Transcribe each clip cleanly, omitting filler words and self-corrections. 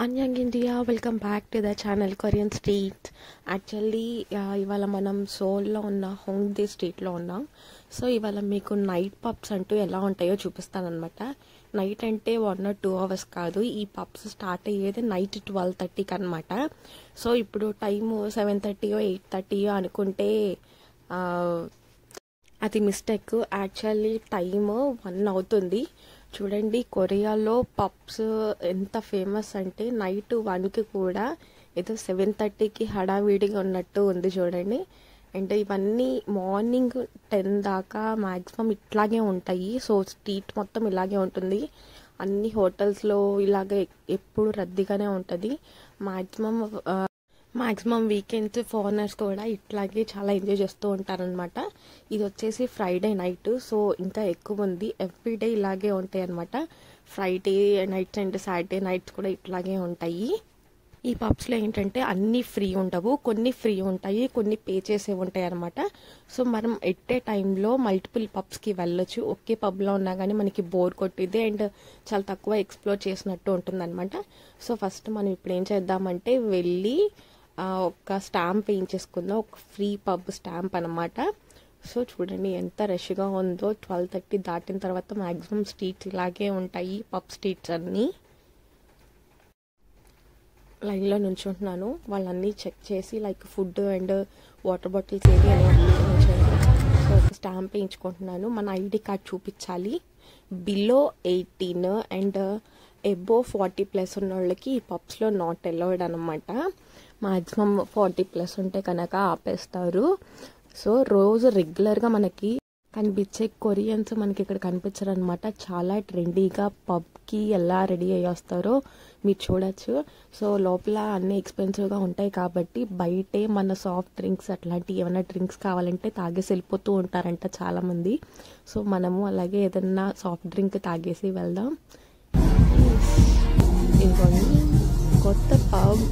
Anyang India, welcome back to the channel Korean Street. Actually, ఇవాళ మనం సోల్లో ఉన్న హోంగ్డే స్ట్రీట్లో ఉన్నాం. సో ఇవాళ మీకు నైట్ పబ్స్ అంటూ ఎలా ఉంటాయో చూపిస్తానమాట. నైట్ అంటే 1 or 2 hours కాదు, ఈ పబ్స్ స్టార్ట్ అయ్యేది నైట్ 12:30కి అనమాట. సో ఇప్పుడు టైము 7:30 8:30 అనుకుంటే అది మిస్టేక్. యాక్చువల్లీ టైము 1 అవుతుంది. చూడండి, కొరియాలో పబ్స్ ఎంత ఫేమస్ అంటే నైట్ 1కి కూడా ఏదో 7:30కి హడావిడిగా ఉన్నట్టు ఉంది చూడండి. అండ్ ఇవన్నీ మార్నింగ్ 10 దాకా మ్యాక్సిమం ఇట్లాగే ఉంటాయి. సో స్ట్రీట్ మొత్తం ఇలాగే ఉంటుంది. అన్ని హోటల్స్లో ఇలాగే ఎప్పుడు రద్దీగానే ఉంటుంది. మ్యాక్సిమం వీకెండ్స్ ఫారినర్స్ కూడా ఇట్లాగే చాలా ఎంజాయ్ చేస్తూ ఉంటారనమాట. ఇది వచ్చేసి ఫ్రైడే నైట్, సో ఇంకా ఎక్కువ ఉంది. ఎవ్రీడే ఇలాగే ఉంటాయి అనమాట. Friday nights and Saturday nights కూడా ఇట్లాగే ఉంటాయి. ఈ పబ్స్లో ఏంటంటే అన్నీ ఫ్రీ ఉండవు, కొన్ని ఫ్రీ ఉంటాయి, కొన్ని పే చేసే ఉంటాయి అనమాట. సో మనం ఎట్ ఏ టైంలో మల్టిపుల్ పబ్స్కి వెళ్ళొచ్చు. ఒకే పబ్లో ఉన్నా కానీ మనకి బోర్ కొట్టిద్ది అండ్ చాలా తక్కువ ఎక్స్ప్లోర్ చేసినట్టు ఉంటుంది అనమాట. సో ఫస్ట్ మనం ఇప్పుడు ఏం చేద్దామంటే వెళ్ళి ఒక స్టాంప్ వేయించేసుకుందాం, ఒక ఫ్రీ పబ్ స్టాంప్ అనమాట. సో చూడండి ఎంత రష్గా ఉందో. 12:30 దాటిన తర్వాత మ్యాక్సిమం స్ట్రీట్స్ ఇలాగే ఉంటాయి, పబ్ స్ట్రీట్స్ అన్నీ. లైన్లో నుంచుంటున్నాను, వాళ్ళన్నీ చెక్ చేసి like food and water bottles ఏవి అని ఉంచారు. సో ఒక స్టాంప్ వేయించుకుంటున్నాను. మన ఐడి కార్డ్ చూపించాలి. బిలో 18 అండ్ ఎబో 40+ ఉన్న వాళ్ళకి ఈ పబ్స్లో నాట్ అలౌడ్ అనమాట. మ్యాక్సిమం 40+ ఉంటే కనుక ఆపేస్తారు. సో రోజు రెగ్యులర్గా మనకి కనిపించే కొరియన్స్ మనకి ఇక్కడ కనిపించరు అనమాట. చాలా ట్రెండీగా పబ్కి ఎలా రెడీ అయ్యి వస్తారో మీరు చూడొచ్చు. సో లోపల అన్నీ ఎక్స్పెన్సివ్గా ఉంటాయి కాబట్టి బయటే మన సాఫ్ట్ డ్రింక్స్ అట్లాంటి ఏమైనా డ్రింక్స్ కావాలంటే తాగేసి వెళ్ళిపోతూ ఉంటారంట చాలామంది. సో మనము అలాగే ఏదన్నా సాఫ్ట్ డ్రింక్ తాగేసి వెళ్దాం. ఇదిగోండి కొత్త పబ్.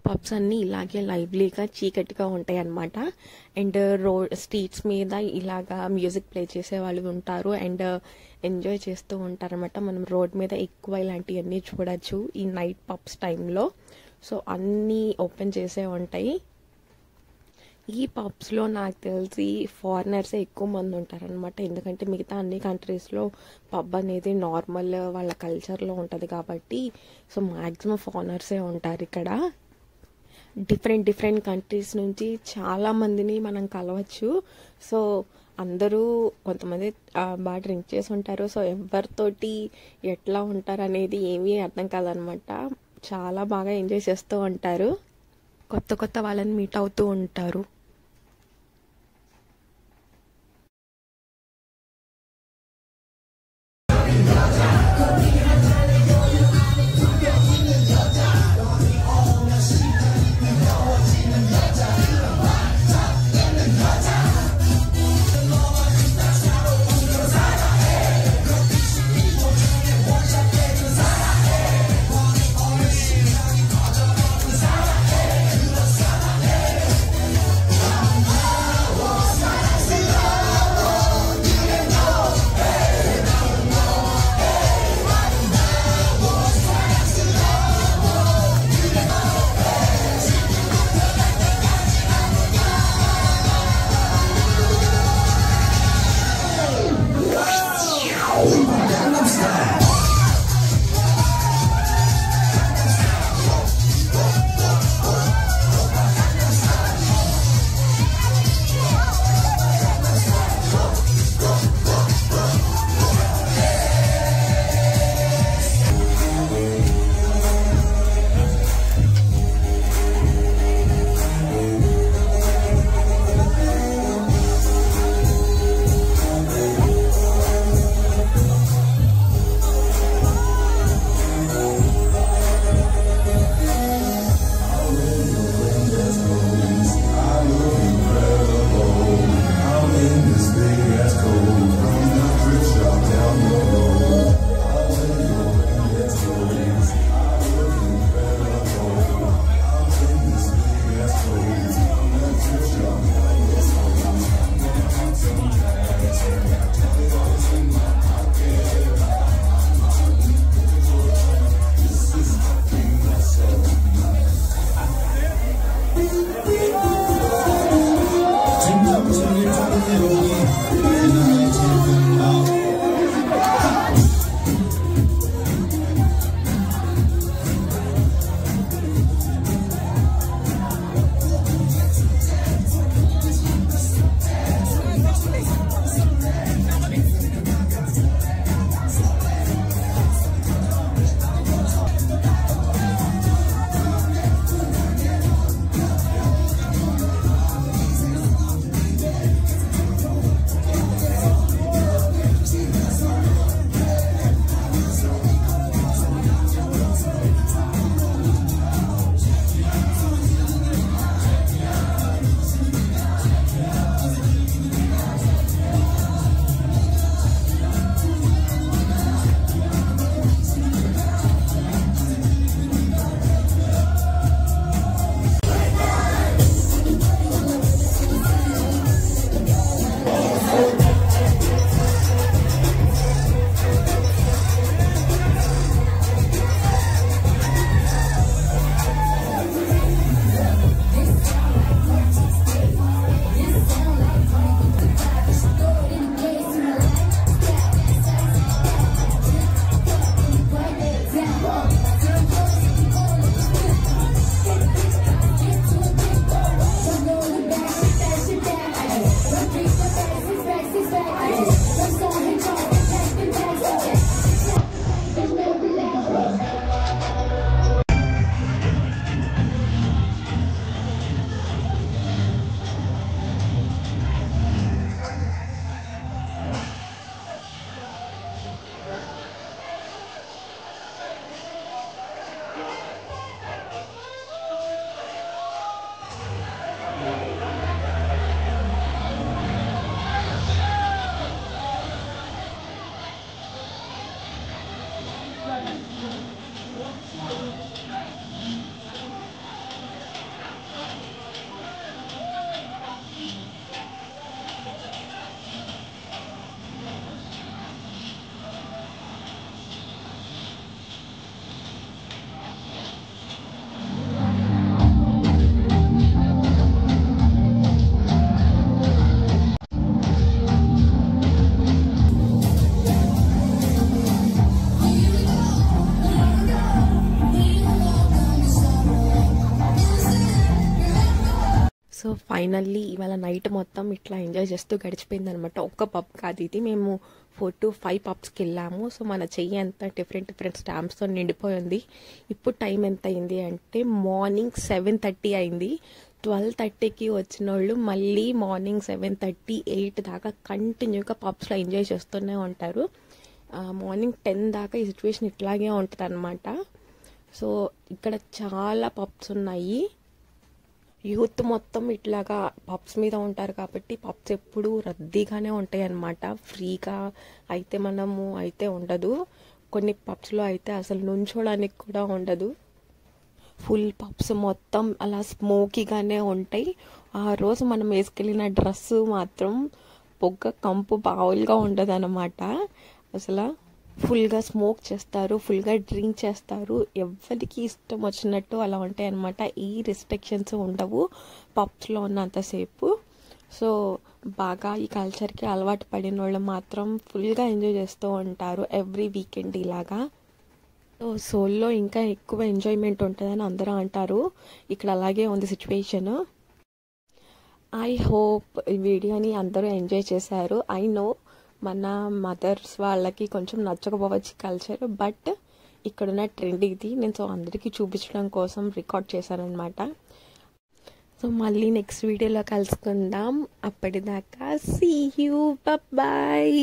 పబ్స్ అన్నీ ఇలాగే లైవ్లీగా చీకటిగా ఉంటాయి అన్నమాట. అండ్ స్ట్రీట్స్ మీద ఇలాగా మ్యూజిక్ ప్లే చేసే వాళ్ళు ఉంటారు అండ్ ఎంజాయ్ చేస్తూ ఉంటారనమాట. మనం రోడ్ మీద ఎక్కువ ఇలాంటివన్నీ చూడొచ్చు ఈ నైట్ పబ్స్ టైంలో. సో అన్నీ ఓపెన్ చేసే ఉంటాయి. ఈ పబ్స్లో నాకు తెలిసి ఫారినర్సే ఎక్కువ మంది ఉంటారనమాట. ఎందుకంటే మిగతా అన్ని కంట్రీస్లో పబ్ అనేది నార్మల్ వాళ్ళ కల్చర్లో ఉంటుంది కాబట్టి సో మ్యాక్సిమం ఫారినర్సే ఉంటారు ఇక్కడ. డిఫరెంట్ కంట్రీస్ నుంచి చాలా మందిని మనం కలవచ్చు. సో అందరూ కొంతమంది బాగా డ్రింక్ చేసి ఉంటారు. సో ఎవరితోటి ఎట్లా ఉంటారు అనేది ఏమీ అర్థం కాదనమాట. చాలా బాగా ఎంజాయ్ చేస్తూ ఉంటారు, కొత్త వాళ్ళని మీట్ అవుతూ ఉంటారు. సో ఫైనల్లీ ఇవాళ నైట్ మొత్తం ఇట్లా ఎంజాయ్ చేస్తూ గడిచిపోయింది అనమాట. ఒక్క పబ్ కాదు ఇది, మేము 4 to 5 పబ్స్కి వెళ్ళాము. సో మన చెయ్యి అంతా డిఫరెంట్ స్టాంప్స్తో నిండిపోయింది. ఇప్పుడు టైం ఎంత అయింది అంటే మార్నింగ్ 7:30 అయింది. 12:30కి వచ్చిన వాళ్ళు మళ్ళీ మార్నింగ్ 7:30, 8 దాకా కంటిన్యూగా పబ్స్లో ఎంజాయ్ చేస్తూనే ఉంటారు. మార్నింగ్ 10 దాకా ఈ సిచ్యువేషన్ ఇట్లాగే ఉంటుంది అనమాట. సో ఇక్కడ చాలా పబ్స్ ఉన్నాయి. యూత్ మొత్తం ఇట్లాగా పబ్స్ మీద ఉంటారు కాబట్టి పబ్స్ ఎప్పుడు రద్దీగానే ఉంటాయి అన్నమాట. ఫ్రీగా అయితే అయితే ఉండదు. కొన్ని పబ్స్లో అయితే అసలు నుంచోడానికి కూడా ఉండదు. ఫుల్ పబ్స్ మొత్తం అలా స్మోకీగానే ఉంటాయి. ఆ రోజు మనం వేసుకెళ్ళిన డ్రెస్సు మాత్రం పొగ కంపు బావులుగా ఉండదు అన్నమాట. అసలు ఫుల్గా స్మోక్ చేస్తారు, ఫుల్గా డ్రింక్ చేస్తారు. ఎవరికి ఇష్టం వచ్చినట్టు అలా ఉంటాయి అన్నమాట. ఈ రిస్ట్రిక్షన్స్ ఉండవు పబ్స్లో ఉన్నంతసేపు. సో బాగా ఈ కల్చర్కి అలవాటు పడిన వాళ్ళు మాత్రం ఫుల్గా ఎంజాయ్ చేస్తూ ఉంటారు ఎవ్రీ వీకెండ్ ఇలాగా. సో సోల్లో ఇంకా ఎక్కువ ఎంజాయ్మెంట్ ఉంటుందని అందరూ అంటారు. ఇక్కడ అలాగే ఉంది సిచ్యువేషన్. ఐ హోప్ ఈ వీడియోని అందరూ ఎంజాయ్ చేశారు. ఐ నో మన మదర్స్ వాళ్ళకి కొంచెం నచ్చకపోవచ్చు కల్చర్, బట్ ఇక్కడున్న ట్రెండ్ ఇది. నేను సో అందరికీ చూపించడం కోసం రికార్డ్ చేశాను అనమాట. సో మళ్ళీ నెక్స్ట్ వీడియోలో కలుసుకుందాం. అప్పటిదాకా సీ యూ, బాయ్.